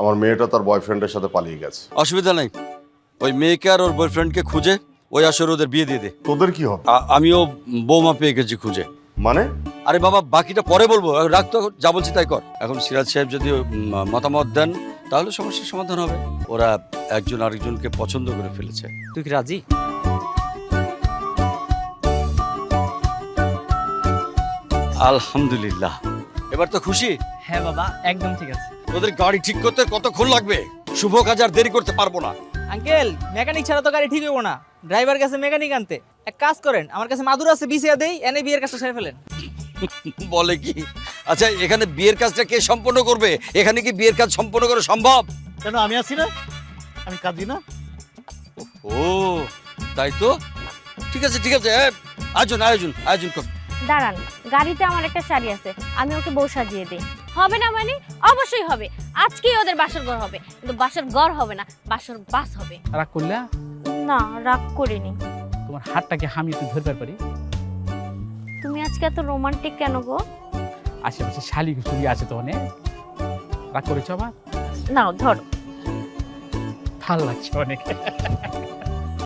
আমার মেয়েটা তার বয়ফ্রেন্ডের সাথে পালিয়ে গেছে। অসুবিধা নাই, ওই মেয়েকে আর ওর বয়ফ্রেন্ডকে খুঁজে ওই আসরে ওদের বিয়ে দিয়ে দে। তোদের কি হবে? আমিও বৌমা পেয়ে গেছি খুঁজে। মানে? আরে বাবা, বাকিটা পরে বলবো, রাখ তো, যা বলছি তাই কর। এখন সিরাজ সাহেব যদি মতামত দেন তাহলে সমস্যার সমাধান হবে। ওরা একজন আরেকজনকে পছন্দ করে ফেলেছে। তুই কি রাজি? আলহামদুলিল্লাহ, এবার তো খুশি? হ্যাঁ বাবা, একদম ঠিক আছে। তোদের গাড়ি ঠিক করতে কতক্ষণ লাগবে? শুভ কাজ আর দেরি করতে পারবো না। আঙ্কেল, মেকানিক ছাড়া তো গাড়ি ঠিক হইব না। ড্রাইভার কাছে মেকানিক আনতে। এক কাজ করেন, আমার কাছে মাদুর আছে, বিছিয়া দেই, এনে বিয়ের কাজটা সেরে ফেলেন। বলে কি? আচ্ছা, এখানে বিয়ের কাজটা কে সম্পন্ন করবে? এখানে কি বিয়ের কাজ সম্পন্ন করা সম্ভব? কেন, আমি আছি না? আমি কাঁদি না? ও তাই তো, ঠিক আছে ঠিক আছে, আয়োজন আয়োজন আয়োজন কর। দাঁড়ান, গাড়িতে আমার একটা শাড়ি আছে, আমি ওকে বউ সাজিয়ে দিই। হবে না মানে? অবশ্যই হবে। আজকেই ওদের বাসর ঘর হবে, কিন্তু বাসর ঘর হবে না, বাসর বাস হবে। রাগ করলা? না, রাগ করিনি। তোমার হাতটাকে আমি একটু ধরতে পারি? তুমি আজকে এত রোমান্টিক কেন গো? আশেপাশে শালি চুরি আছে তো অনেক। রাগ করেছো আবার? নাও ধরো। ভাল লাগছে অনেক।